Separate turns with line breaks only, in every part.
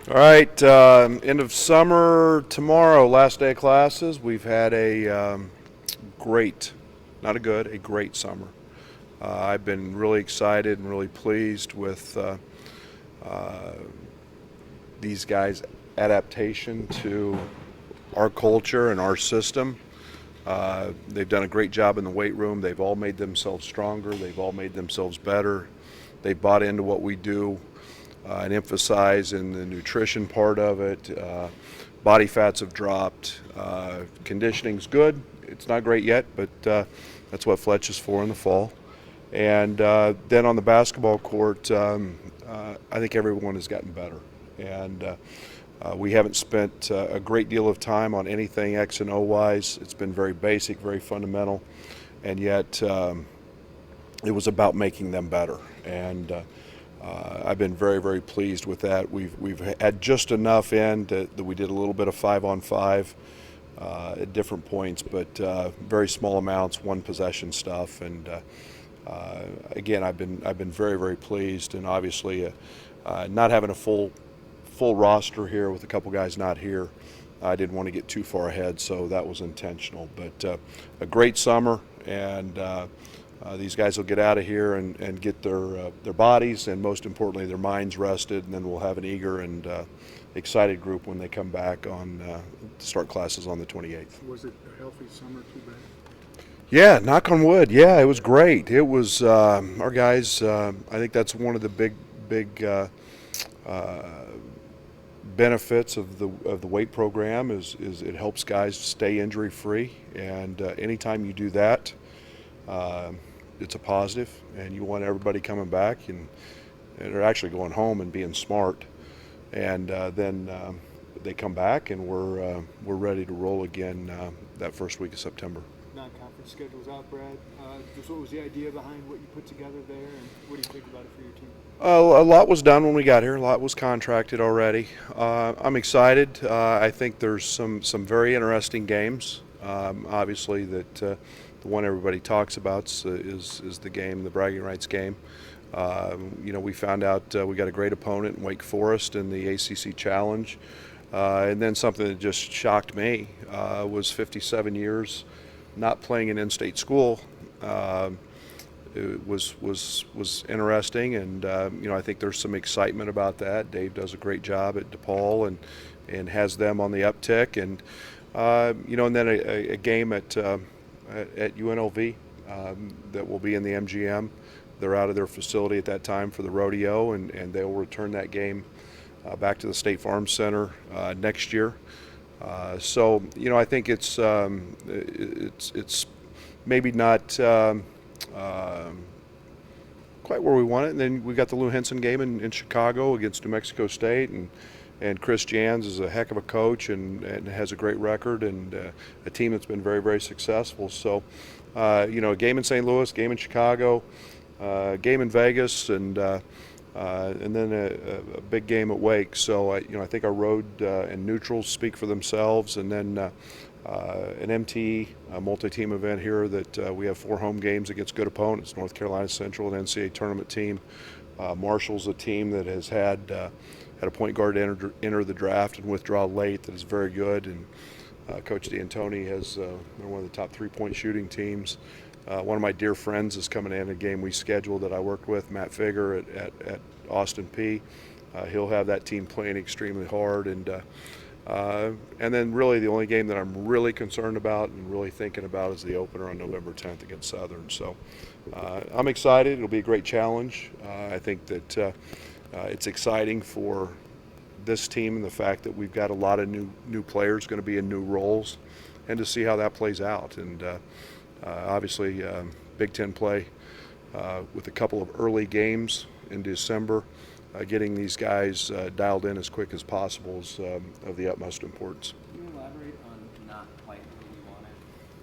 All right, end of summer tomorrow, last day of classes. We've had a great, not a good, a great summer. I've been really excited and really pleased with uh, these guys' adaptation to our culture and our system. They've done a great job in the weight room. They've all made themselves stronger. They've all made themselves better. They've bought into what we do and emphasize in the nutrition part of it. Body fats have dropped. Conditioning's good. It's not great yet, but that's what Fletch is for in the fall. And then on the basketball court, I think everyone has gotten better. And we haven't spent a great deal of time on anything X and O wise. It's been very basic, very fundamental, and yet it was about making them better. And I've been very, very pleased with that. We've had just enough in that we did a little bit of 5-on-5 at different points, but very small amounts, one possession stuff. And again, I've been very, very pleased. And obviously, not having a full roster here with a couple guys not here, I didn't want to get too far ahead, so that was intentional. But a great summer, and these guys will get out of here and get their bodies and most importantly their minds rested, and then we'll have an eager and excited group when they come back on to start classes on the 28th.
Was it a healthy summer, too bad?
Yeah, knock on wood. Yeah, it was great. It was our guys. I think that's one of the big benefits of the weight program is it helps guys stay injury free, and anytime you do that, it's a positive, and you want everybody coming back and they're actually going home and being smart, and then they come back and we're ready to roll again that first week of September.
Non-conference schedule's out, Brad. Just what was the idea behind what you put together there, and what do you think about it for your team?
A lot was done when we got here. A lot was contracted already. I'm excited. I think there's some very interesting games. Obviously, that the one everybody talks about is the game, the bragging rights game. We found out we got a great opponent in Wake Forest in the ACC Challenge, and then something that just shocked me was 57 years not playing an in-state school. It was interesting, and I think there's some excitement about that. Dave does a great job at DePaul and has them on the uptick, and and then a game at UNLV that will be in the MGM. They're out of their facility at that time for the rodeo, and they will return that game back to the State Farm Center next year. So I think it's maybe not quite where we want it. And then we got the Lou Henson game in Chicago against New Mexico State, and Chris Jans is a heck of a coach and has a great record, and a team that's been very, very successful. So a game in St. Louis, game in Chicago, game in Vegas, and then a big game at Wake. So I think our road and neutrals speak for themselves, and then an MTE, a multi-team event here that we have 4 home games against good opponents: North Carolina Central, an NCAA tournament team. Marshall's a team that has had a point guard enter the draft and withdraw late that is very good, and Coach D'Antoni has they're one of the top 3-point shooting teams. One of my dear friends is coming in a game we scheduled that I worked with, Matt Figger at Austin P. He'll have that team playing extremely hard, and then really the only game that I'm really concerned about and really thinking about is the opener on November 10th against Southern. So I'm excited. It'll be a great challenge. I think that it's exciting for this team, and the fact that we've got a lot of new players going to be in new roles, and to see how that plays out. And obviously, Big Ten play with a couple of early games in December. Getting these guys dialed in as quick as possible is of the utmost importance.
Can you elaborate on not quite what you wanted?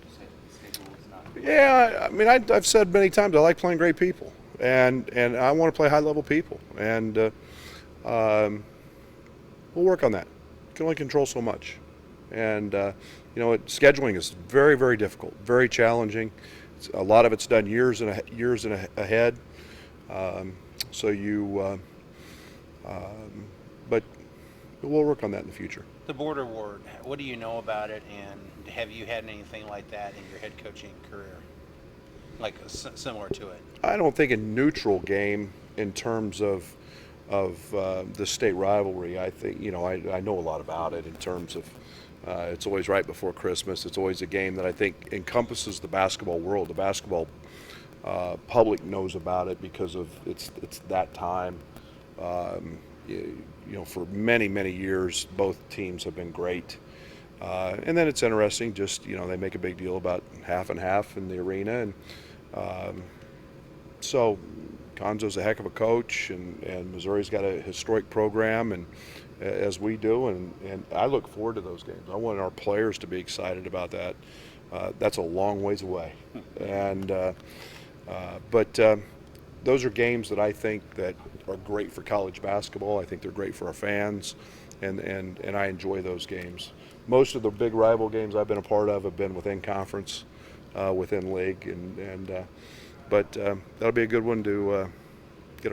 You said the schedule was not.
Yeah, I mean, I've said many times I like playing great people, and I want to play high-level people, and we'll work on that. You can only control so much, and scheduling is very, very difficult, very challenging. A lot of it's done years ahead, so you. But we'll work on that in the future.
The border ward, what do you know about it, and have you had anything like that in your head coaching career? Like similar to it?
I don't think a neutral game in terms of the state rivalry. I think I know a lot about it in terms of it's always right before Christmas. It's always a game that I think encompasses the basketball world. The basketball public knows about it because of it's that time. For many years, both teams have been great. And then it's interesting, just, they make a big deal about half and half in the arena. And so Gonzo's a heck of a coach, and Missouri's got a historic program, and as we do, and I look forward to those games. I want our players to be excited about that. That's a long ways away. But those are games that I think that are great for college basketball. I think they're great for our fans, and I enjoy those games. Most of the big rival games I've been a part of have been within conference, within league, but that'll be a good one to get